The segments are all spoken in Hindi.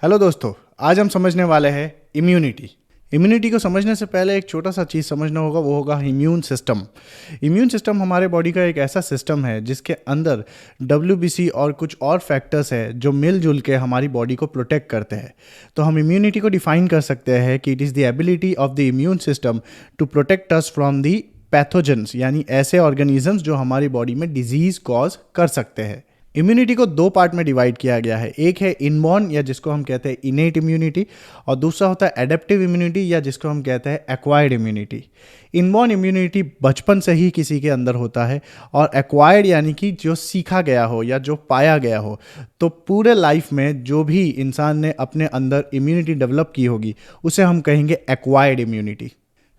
हेलो दोस्तों, आज हम समझने वाले हैं इम्यूनिटी। इम्यूनिटी को समझने से पहले एक छोटा सा चीज़ समझना होगा, वो होगा इम्यून सिस्टम। इम्यून सिस्टम हमारे बॉडी का एक ऐसा सिस्टम है जिसके अंदर WBC और कुछ और फैक्टर्स है जो मिलजुल के हमारी बॉडी को प्रोटेक्ट करते हैं। तो हम इम्यूनिटी को डिफाइन कर सकते हैं कि it is the ability of the immune system to protect us from the pathogens, यानी ऐसे ऑर्गेनिजम्स जो हमारी बॉडी में डिजीज कॉज कर सकते हैं। इम्यूनिटी को दो पार्ट में डिवाइड किया गया है। एक है इनबॉर्न या जिसको हम कहते हैं इनेट इम्यूनिटी, और दूसरा होता है एडेप्टिव इम्यूनिटी या जिसको हम कहते हैं एक्वायर्ड इम्यूनिटी। इनबॉर्न इम्यूनिटी बचपन से ही किसी के अंदर होता है, और एक्वायर्ड यानी कि जो सीखा गया हो या जो पाया गया हो। तो पूरे लाइफ में जो भी इंसान ने अपने अंदर इम्यूनिटी डेवलप की होगी उसे हम कहेंगे एक्वायर्ड इम्यूनिटी।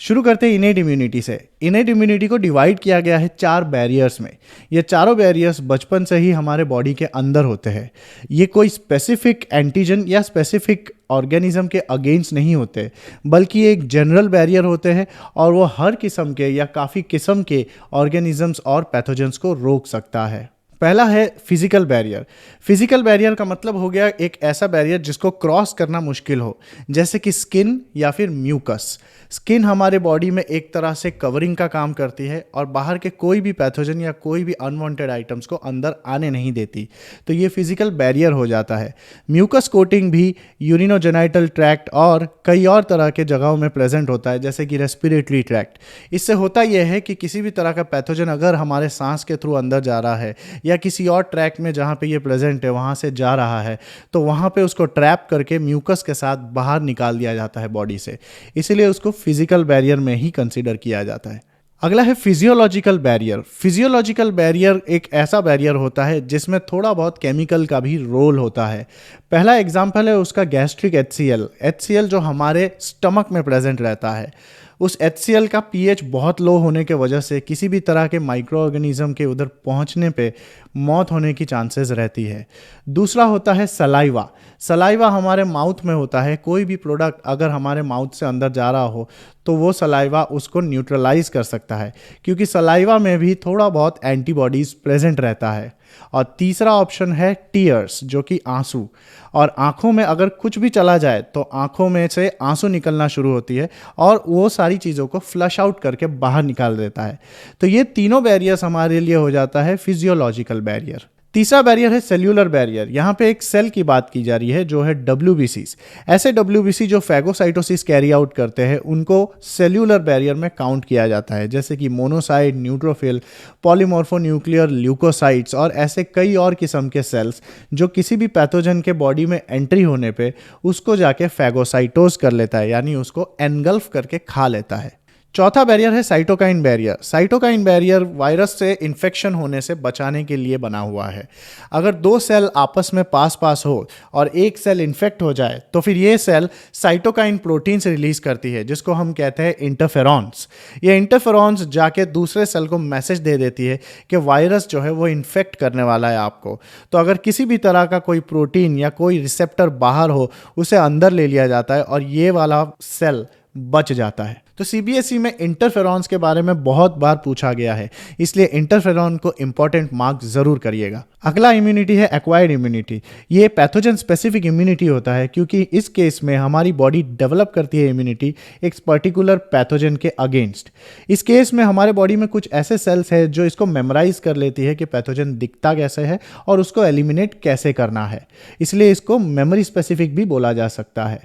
शुरू करते हैं इनेट इम्यूनिटी से। इनेट इम्यूनिटी को डिवाइड किया गया है 4 बैरियर्स में। ये चारों बैरियर्स बचपन से ही हमारे बॉडी के अंदर होते हैं। ये कोई स्पेसिफिक एंटीजन या स्पेसिफिक ऑर्गेनिज्म के अगेंस्ट नहीं होते, बल्कि एक जनरल बैरियर होते हैं, और वो हर किस्म के या काफ़ी किस्म के ऑर्गेनिजम्स और पैथोजेंस को रोक सकता है। पहला है फिजिकल बैरियर। फिजिकल बैरियर का मतलब हो गया एक ऐसा बैरियर जिसको क्रॉस करना मुश्किल हो, जैसे कि स्किन या फिर म्यूकस। स्किन हमारे बॉडी में एक तरह से कवरिंग का काम करती है और बाहर के कोई भी पैथोजन या कोई भी अनवांटेड आइटम्स को अंदर आने नहीं देती, तो ये फिजिकल बैरियर हो जाता है। म्यूकस कोटिंग भी यूरिनोजेनाइटल ट्रैक्ट और कई और तरह के जगहों में प्रेजेंट होता है, जैसे कि रेस्पिरेटरी ट्रैक्ट। इससे होता यह है कि किसी भी तरह का पैथोजन अगर हमारे सांस के थ्रू अंदर जा रहा है या किसी और ट्रैक में जहाँ पे ये प्रेजेंट है वहाँ से जा रहा है, तो वहाँ पे उसको ट्रैप करके म्यूकस के साथ बाहर निकाल दिया जाता है बॉडी से। इसीलिए उसको फिजिकल बैरियर में ही कंसीडर किया जाता है। अगला है फिजियोलॉजिकल बैरियर। फिजियोलॉजिकल बैरियर एक ऐसा बैरियर होता है जिसमें थोड़ा बहुत केमिकल का भी रोल होता है। पहला एग्जाम्पल है उसका गैस्ट्रिक HCl। HCl जो हमारे स्टमक में प्रेजेंट रहता है, उस HCl का pH बहुत लो होने के वजह से किसी भी तरह के माइक्रो ऑर्गेनिज्म के उधर पहुंचने पे मौत होने की चांसेस रहती है। दूसरा होता है सलाइवा। सलाइवा हमारे माउथ में होता है। कोई भी प्रोडक्ट अगर हमारे माउथ से अंदर जा रहा हो तो वो सलाइवा उसको न्यूट्रलाइज कर सकता है, क्योंकि सलाइवा में भी थोड़ा बहुत एंटीबॉडीज प्रेजेंट रहता है। और तीसरा ऑप्शन है टीयर्स, जो कि आंसू। और आंखों में अगर कुछ भी चला जाए तो आंखों में से आंसू निकलना शुरू होती है और वो सारी चीज़ों को फ्लश आउट करके बाहर निकाल देता है। तो ये तीनों बैरियर्स हमारे लिए हो जाता है फिजियोलॉजिकल बैरियर। तीसरा बैरियर है सेल्यूलर बैरियर। यहाँ पे एक सेल की बात की जा रही है जो है WBCs। ऐसे WBC जो फैगोसाइटोसिस कैरी आउट करते हैं उनको सेल्यूलर बैरियर में काउंट किया जाता है, जैसे कि मोनोसाइट, न्यूट्रोफिल, पॉलीमॉर्फोन्यूक्लियर ल्यूकोसाइट्स और ऐसे कई और किस्म के सेल्स जो किसी भी पैथोजन के बॉडी में एंट्री होने पे उसको जाके फैगोसाइटोज कर लेता है, यानी उसको एनगल्फ करके खा लेता है। चौथा बैरियर है cytokine barrier. Cytokine barrier virus से इन्फेक्शन होने से बचाने के लिए बना हुआ है। अगर दो सेल आपस में पास हो और एक सेल इन्फेक्ट हो जाए तो फिर ये सेल साइटोकाइन प्रोटीन से रिलीज करती है, जिसको हम कहते हैं इंटरफेरॉन्स। ये इंटरफेरॉन्स जाके दूसरे सेल को मैसेज दे देती है कि वायरस जो है वो इन्फेक्ट करने वाला है आपको। तो अगर किसी भी तरह का कोई प्रोटीन या कोई रिसेप्टर बाहर हो उसे अंदर ले लिया जाता है और ये वाला सेल बच जाता है। तो CBSE में इंटरफेरॉन्स के बारे में बहुत बार पूछा गया है, इसलिए इंटरफेरॉन को इंपॉर्टेंट मार्क जरूर करिएगा। अगला इम्यूनिटी है एक्वायर्ड इम्यूनिटी। ये पैथोजन स्पेसिफिक इम्यूनिटी होता है, क्योंकि इस केस में हमारी बॉडी डेवलप करती है इम्यूनिटी एक पर्टिकुलर पैथोजन के अगेंस्ट। इस केस में हमारे बॉडी में कुछ ऐसे सेल्स हैं जो इसको मेमोराइज कर लेती है कि पैथोजन दिखता कैसे है और उसको एलिमिनेट कैसे करना है, इसलिए इसको मेमोरी स्पेसिफिक भी बोला जा सकता है।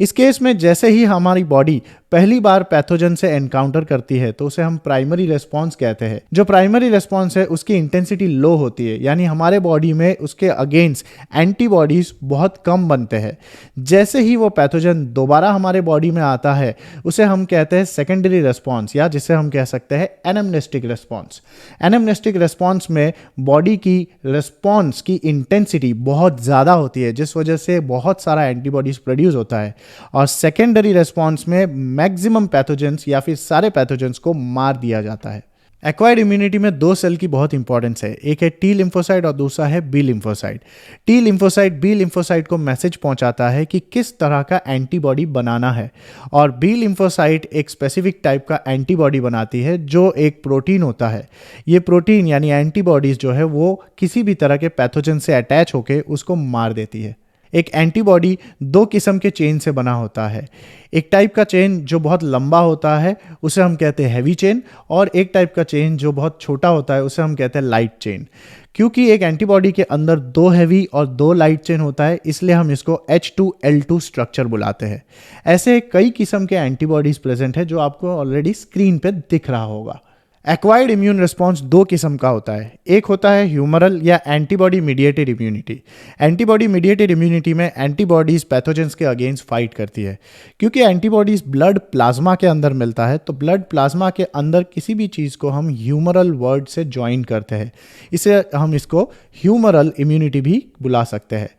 इस केस में जैसे ही हमारी बॉडी पहली बार पैथोजन से एनकाउंटर करती है तो उसे हम प्राइमरी रेस्पॉन्स कहते हैं। जो प्राइमरी रेस्पॉन्स है उसकी इंटेंसिटी लो होती है, यानी हमारे बॉडी में उसके अगेंस्ट एंटीबॉडीज बहुत कम बनते हैं। जैसे ही वो पैथोजन दोबारा हमारे बॉडी में आता है उसे हम कहते हैं सेकेंडरी रेस्पॉन्स, या जिसे हम कह सकते हैं एनाम्नेस्टिक रेस्पॉन्स। एनाम्नेस्टिक रेस्पॉन्स में बॉडी की रेस्पॉन्स की इंटेंसिटी बहुत ज़्यादा होती है, जिस वजह से बहुत सारा एंटीबॉडीज प्रोड्यूस होता है, और सेकेंडरी रेस्पॉन्स में मैक्सिमम पैथोजेंस या फिर सारे पैथोजेंस को मार दिया जाता है। एक्वायर्ड इम्यूनिटी में दो सेल की बहुत इंपॉर्टेंस है, एक है T लिम्फोसाइट और दूसरा है B lymphocyte. T lymphocyte B lymphocyte को मैसेज पहुंचाता है कि किस तरह का एंटीबॉडी बनाना है, और B लिम्फोसाइट एक स्पेसिफिक टाइप का एंटीबॉडी बनाती है जो एक प्रोटीन होता है। ये प्रोटीन यानी एंटीबॉडीज जो है वो किसी भी तरह के पैथोजन से अटैच होकर उसको मार देती है। एक एंटीबॉडी दो किस्म के चेन से बना होता है। एक टाइप का चेन जो बहुत लंबा होता है उसे हम कहते हैं हैवी चेन, और एक टाइप का चेन जो बहुत छोटा होता है उसे हम कहते हैं लाइट चेन। क्योंकि एक एंटीबॉडी के अंदर दो हैवी और दो लाइट चेन होता है, इसलिए हम इसको H2L2 स्ट्रक्चर बुलाते हैं। ऐसे कई किस्म के एंटीबॉडीज प्रेजेंट है जो आपको ऑलरेडी स्क्रीन पे दिख रहा होगा। एक्वायर्ड इम्यून रिस्पॉन्स दो किस्म का होता है। एक होता है ह्यूमरल या antibody mediated immunity. Antibody mediated immunity में एंटीबॉडीज पैथोजेंस के अगेंस्ट फाइट करती है। क्योंकि एंटीबॉडीज ब्लड प्लाज्मा के अंदर मिलता है, तो ब्लड प्लाज्मा के अंदर किसी भी चीज़ को हम ह्यूमरल वर्ड से ज्वाइन करते हैं, इसे हम इसको ह्यूमरल इम्यूनिटी भी बुला सकते हैं।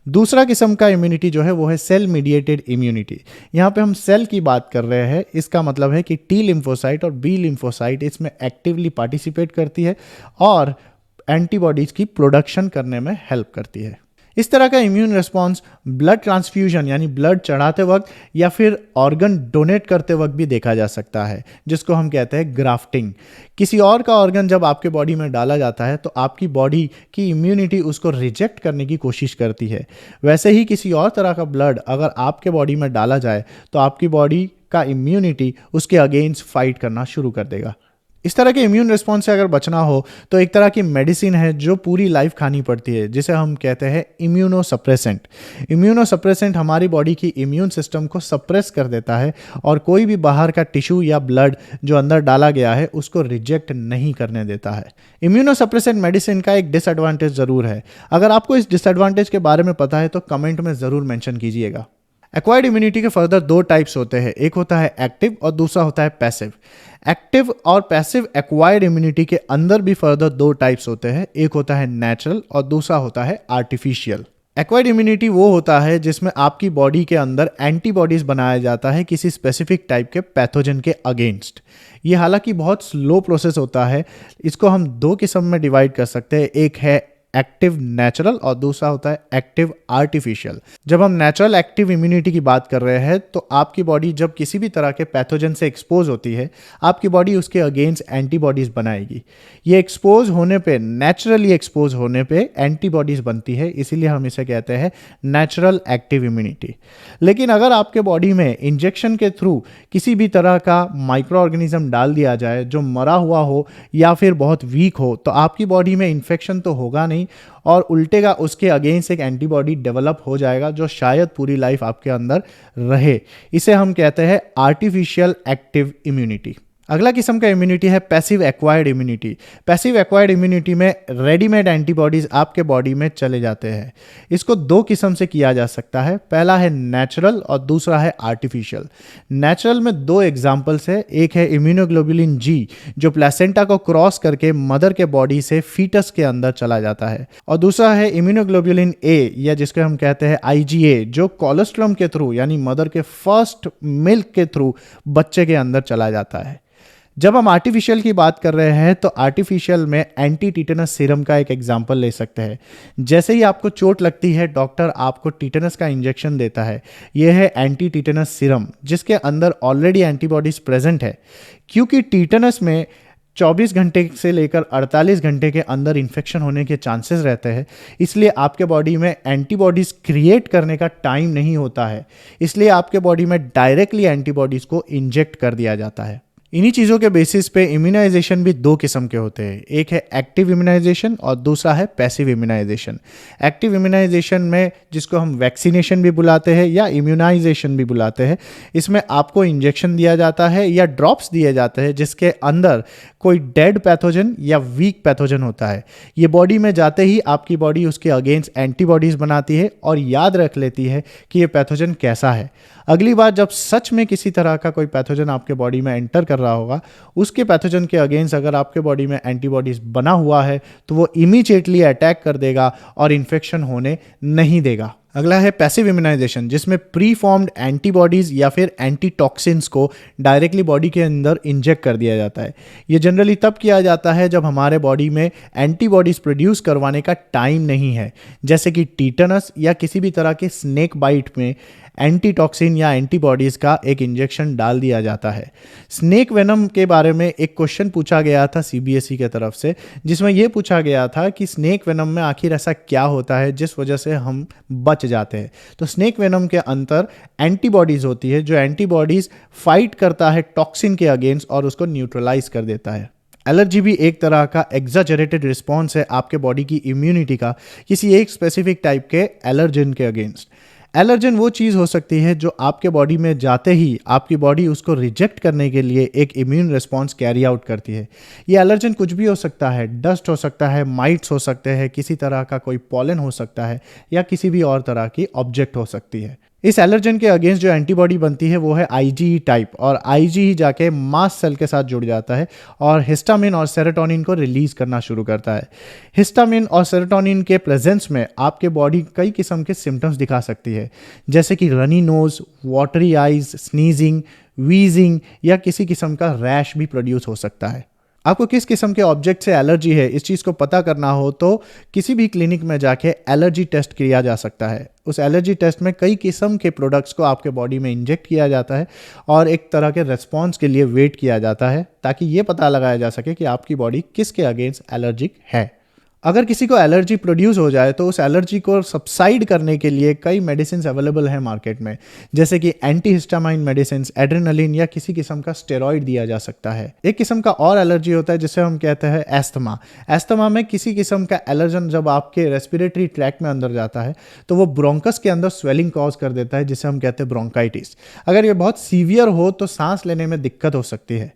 दूसरा किस्म का इम्यूनिटी जो है वो है सेल मीडिएटेड इम्यूनिटी। यहाँ पे हम सेल की बात कर रहे हैं। इसका मतलब है कि टी लिम्फोसाइट और बी लिम्फोसाइट इसमें एक्टिवली पार्टिसिपेट करती है और एंटीबॉडीज की प्रोडक्शन करने में हेल्प करती है। इस तरह का इम्यून रिस्पॉन्स ब्लड ट्रांसफ्यूजन यानी ब्लड चढ़ाते वक्त या फिर ऑर्गन डोनेट करते वक्त भी देखा जा सकता है, जिसको हम कहते हैं ग्राफ्टिंग। किसी और का ऑर्गन जब आपके बॉडी में डाला जाता है तो आपकी बॉडी की इम्यूनिटी उसको रिजेक्ट करने की कोशिश करती है। वैसे ही किसी और तरह का ब्लड अगर आपके बॉडी में डाला जाए तो आपकी बॉडी का इम्यूनिटी उसके अगेंस्ट फाइट करना शुरू कर देगा। इस तरह के इम्यून रिस्पॉन्स से अगर बचना हो तो एक तरह की मेडिसिन है जो पूरी लाइफ खानी पड़ती है, जिसे हम कहते हैं इम्यूनोसप्रेसेंट। इम्यूनोसप्रेसेंट हमारी बॉडी की इम्यून सिस्टम को सप्रेस कर देता है और कोई भी बाहर का टिश्यू या ब्लड जो अंदर डाला गया है उसको रिजेक्ट नहीं करने देता है। इम्यूनोसप्रेसेंट मेडिसिन का एक डिसएडवांटेज ज़रूर है। अगर आपको इस डिसएडवांटेज के बारे में पता है तो कमेंट में ज़रूर मेंशन कीजिएगा। एक्वायर्ड इम्यूनिटी के फर्दर दो टाइप्स होते हैं, एक होता है एक्टिव और दूसरा होता है पैसिव। एक्टिव और पैसिव एक्वायर्ड इम्यूनिटी के अंदर भी फर्दर दो टाइप्स होते हैं, एक होता है नेचुरल और दूसरा होता है आर्टिफिशियल। एक्वायर्ड इम्यूनिटी वो होता है जिसमें आपकी बॉडी के अंदर एंटीबॉडीज बनाया जाता है किसी स्पेसिफिक टाइप के पैथोजन के अगेंस्ट। ये हालांकि बहुत स्लो प्रोसेस होता है। इसको हम दो किस्म में डिवाइड कर सकते हैं, एक है एक्टिव नेचुरल और दूसरा होता है एक्टिव आर्टिफिशियल। जब हम नेचुरल एक्टिव इम्यूनिटी की बात कर रहे हैं तो आपकी बॉडी जब किसी भी तरह के पैथोजन से एक्सपोज होती है, आपकी बॉडी उसके अगेंस्ट एंटीबॉडीज बनाएगी। ये एक्सपोज होने पे, नेचुरली एक्सपोज होने पे एंटीबॉडीज बनती है, इसीलिए हम इसे कहते हैं नेचुरल एक्टिव इम्यूनिटी। लेकिन अगर आपके बॉडी में इंजेक्शन के थ्रू किसी भी तरह का माइक्रो ऑर्गेनिज्म डाल दिया जाए जो मरा हुआ हो या फिर बहुत वीक हो, तो आपकी बॉडी में इन्फेक्शन तो होगा नहीं और उल्टेगा उसके अगेंस्ट एक एंटीबॉडी डेवलप हो जाएगा जो शायद पूरी लाइफ आपके अंदर रहे। इसे हम कहते हैं आर्टिफिशियल एक्टिव इम्यूनिटी। अगला किस्म का इम्यूनिटी है passive acquired immunity. Passive acquired immunity में रेडीमेड एंटीबॉडीज आपके बॉडी में चले जाते हैं। इसको दो किस्म से किया जा सकता है, पहला है नेचुरल और दूसरा है आर्टिफिशियल। नेचुरल में दो एग्जांपल्स है, एक है इम्यूनोग्लोबुलिन जी जो प्लेसेंटा को क्रॉस करके मदर के बॉडी से फीटस के अंदर चला जाता है, और दूसरा है इम्यूनोग्लोबुलिन ए या जिसको हम कहते हैं IgA जो कोलोस्ट्रम के थ्रू यानी मदर के फर्स्ट मिल्क के थ्रू बच्चे के अंदर चला जाता है। जब हम आर्टिफिशियल की बात कर रहे हैं तो आर्टिफिशियल में एंटी टीटेनस सीरम का एक एग्जांपल ले सकते हैं। जैसे ही आपको चोट लगती है, डॉक्टर आपको टीटेनस का इंजेक्शन देता है। यह है एंटी टीटेनस सीरम जिसके अंदर ऑलरेडी एंटीबॉडीज प्रेजेंट है। क्योंकि टीटेनस में 24 घंटे से लेकर 48 घंटे के अंदर इन्फेक्शन होने के चांसेस रहते हैं, इसलिए आपके बॉडी में एंटीबॉडीज़ क्रिएट करने का टाइम नहीं होता है, इसलिए आपके बॉडी में डायरेक्टली एंटीबॉडीज़ को इंजेक्ट कर दिया जाता है। इन्हीं चीज़ों के बेसिस पे इम्यूनाइजेशन भी दो किस्म के होते हैं, एक है एक्टिव इम्यूनाइजेशन और दूसरा है पैसिव इम्यूनाइजेशन। एक्टिव इम्यूनाइजेशन में जिसको हम वैक्सीनेशन भी बुलाते हैं या इम्यूनाइजेशन भी बुलाते हैं, इसमें आपको इंजेक्शन दिया जाता है या ड्रॉप्स दिए जाते हैं जिसके अंदर कोई डेड पैथोजन या वीक पैथोजन होता है। ये बॉडी में जाते ही आपकी बॉडी उसके अगेंस्ट एंटीबॉडीज़ बनाती है और याद रख लेती है कि ये पैथोजन कैसा है। अगली बार जब सच में किसी तरह का कोई पैथोजन आपके बॉडी में एंटर कर रहा होगा, उसके पैथोजन के अगेंस्ट अगर आपके बॉडी में एंटीबॉडीज बना हुआ है तो वो इमीडिएटली अटैक कर देगा और इन्फेक्शन होने नहीं देगा। अगला है पैसिव इम्यूनाइजेशन जिसमें प्री फॉर्म्ड एंटीबॉडीज या फिर एंटीटॉक्सिन्स को डायरेक्टली बॉडी के अंदर इंजेक्ट कर दिया जाता है। ये जनरली तब किया जाता है जब हमारे बॉडी में एंटीबॉडीज प्रोड्यूस करवाने का टाइम नहीं है, जैसे कि टीटनस या किसी भी तरह के स्नेक बाइट में एंटीटॉक्सिन या एंटीबॉडीज़ का एक इंजेक्शन डाल दिया जाता है। स्नेक वेनम के बारे में एक क्वेश्चन पूछा गया था CBSE के तरफ से, जिसमें यह पूछा गया था कि स्नेक वेनम में आखिर ऐसा क्या होता है जिस वजह से हम बच बच जाते हैं। तो स्नेक वेनम के अंदर एंटीबॉडीज होती है, जो एंटीबॉडीज फाइट करता है टॉक्सिन के अगेंस्ट और उसको न्यूट्रलाइज कर देता है। एलर्जी भी एक तरह का एग्जाजरेटेड रिस्पॉन्स है आपके बॉडी की इम्यूनिटी का किसी एक स्पेसिफिक टाइप के एलर्जन के अगेंस्ट। एलर्जन वो चीज़ हो सकती है जो आपके बॉडी में जाते ही आपकी बॉडी उसको रिजेक्ट करने के लिए एक इम्यून रिस्पॉन्स कैरी आउट करती है। ये एलर्जन कुछ भी हो सकता है, डस्ट हो सकता है, माइट्स हो सकते हैं, किसी तरह का कोई पॉलन हो सकता है या किसी भी और तरह की ऑब्जेक्ट हो सकती है। इस एलर्जन के अगेंस्ट जो एंटीबॉडी बनती है वो है आईजीई टाइप, और आईजीई जाके मास्ट सेल के साथ जुड़ जाता है और हिस्टामिन और सेरोटोनिन को रिलीज करना शुरू करता है। हिस्टामिन और सेरोटोनिन के प्रेजेंस में आपके बॉडी कई किस्म के सिम्टम्स दिखा सकती है, जैसे कि runny nose, watery eyes, sneezing, wheezing या किसी किस्म का रैश भी प्रोड्यूस हो सकता है। आपको किस किस्म के ऑब्जेक्ट से एलर्जी है इस चीज़ को पता करना हो तो किसी भी क्लिनिक में जाके एलर्जी टेस्ट किया जा सकता है। उस एलर्जी टेस्ट में कई किस्म के प्रोडक्ट्स को आपके बॉडी में इंजेक्ट किया जाता है और एक तरह के रेस्पॉन्स के लिए वेट किया जाता है ताकि ये पता लगाया जा सके कि आपकी बॉडी किसके अगेंस्ट एलर्जिक है। अगर किसी को एलर्जी प्रोड्यूस हो जाए तो उस एलर्जी को सबसाइड करने के लिए कई मेडिसिन अवेलेबल हैं मार्केट में, जैसे कि एंटीहिस्टामाइन मेडिसिन, एड्रेनलिन या किसी किस्म का स्टेरॉइड दिया जा सकता है। एक किस्म का और एलर्जी होता है जिसे हम कहते हैं एस्थमा। एस्थमा में किसी किस्म का एलर्जन जब आपके रेस्पिरेटरी ट्रैक में अंदर जाता है तो वो ब्रोंकस के अंदर स्वेलिंग कॉज कर देता है, जिसे हम कहते हैं ब्रोंकाइटिस। अगर ये बहुत सीवियर हो तो सांस लेने में दिक्कत हो सकती है।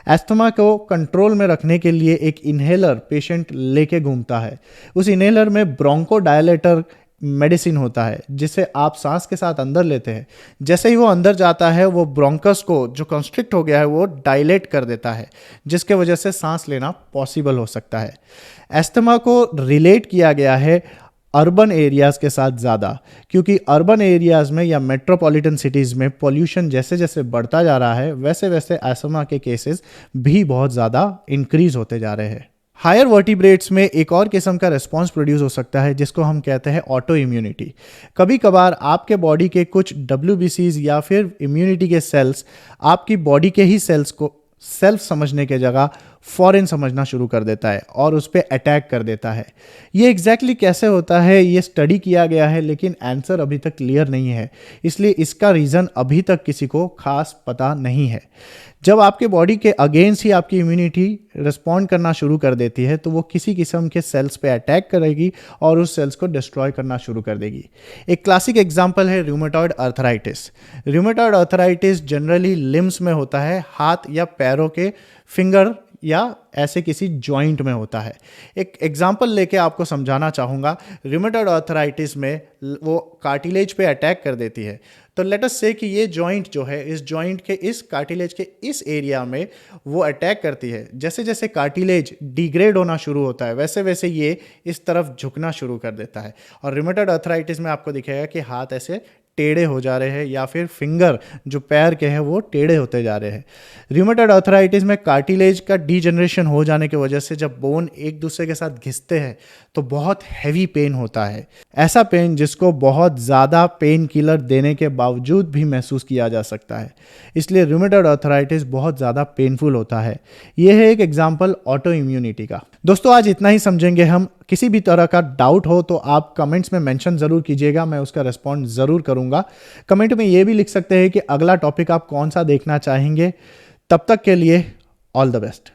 एस्थमा को कंट्रोल में रखने के लिए एक इन्हेलर पेशेंट लेके घूमता है। उस इन्हेलर में ब्रोंकोडायलेटर मेडिसिन होता है जिसे आप सांस के साथ अंदर लेते हैं। जैसे ही वो अंदर जाता है वो ब्रोंकस को जो कंस्ट्रिक्ट हो गया है वो डायलेट कर देता है, जिसके वजह से सांस लेना पॉसिबल हो सकता है। एस्थमा को रिलेट किया गया है अर्बन एरियाज़ के साथ ज़्यादा, क्योंकि अर्बन एरियाज़ में या मेट्रोपॉलिटन सिटीज़ में पॉल्यूशन जैसे जैसे बढ़ता जा रहा है वैसे वैसे एस्थमा के केसेस भी बहुत ज़्यादा इंक्रीज होते जा रहे हैं। हायर वर्टिब्रेट्स में एक और किस्म का रिस्पॉन्स प्रोड्यूस हो सकता है जिसको हम कहते हैं ऑटो इम्यूनिटी। कभी कभार आपके बॉडी के कुछ WBCs या फिर इम्यूनिटी के सेल्स आपकी बॉडी के ही सेल्स को सेल्फ समझने के जगह फॉरेन समझना शुरू कर देता है और उस पर अटैक कर देता है। ये एग्जैक्टली कैसे होता है ये स्टडी किया गया है, लेकिन आंसर अभी तक क्लियर नहीं है, इसलिए इसका रीज़न अभी तक किसी को खास पता नहीं है। जब आपके बॉडी के अगेंस्ट ही आपकी इम्यूनिटी रिस्पॉन्ड करना शुरू कर देती है तो वो किसी किस्म के सेल्स पे अटैक करेगी और उस सेल्स को डिस्ट्रॉय करना शुरू कर देगी। एक क्लासिक एग्जांपल है rheumatoid arthritis. Rheumatoid arthritis generally limbs में होता है, हाथ या पैरों के फिंगर या ऐसे किसी जॉइंट में होता है। एक एग्जांपल लेके आपको समझाना चाहूँगा। रूमेटॉइड अर्थराइटिस में वो कार्टिलेज पे अटैक कर देती है। तो लेट अस से कि ये जॉइंट जो है इस जॉइंट के इस कार्टिलेज के इस एरिया में वो अटैक करती है। जैसे जैसे कार्टिलेज डिग्रेड होना शुरू होता है वैसे वैसे ये इस तरफ झुकना शुरू कर देता है और रूमेटॉइड अर्थराइटिस में आपको दिखेगा कि हाथ ऐसे टेढ़े हो जा रहे हैं या फिर फिंगर जो पैर के हैं वो टेढ़े होते जा रहे हैं। रूमेटॉइड अर्थराइटिस में कार्टिलेज का डीजनरेशन हो जाने की वजह से जब बोन एक दूसरे के साथ घिसते हैं तो बहुत हैवी पेन होता है, ऐसा पेन जिसको बहुत ज़्यादा पेन किलर देने के बावजूद भी महसूस किया जा सकता है। इसलिए रूमेटॉइड अर्थराइटिस बहुत ज़्यादा पेनफुल होता है। यह है एक एग्जाम्पल ऑटो इम्यूनिटी का। दोस्तों आज इतना ही समझेंगे हम। किसी भी तरह का डाउट हो तो आप कमेंट्स में मेंशन ज़रूर कीजिएगा, मैं उसका रिस्पॉन्ड ज़रूर करूँगा। कमेंट में ये भी लिख सकते हैं कि अगला टॉपिक आप कौन सा देखना चाहेंगे। तब तक के लिए ऑल द बेस्ट।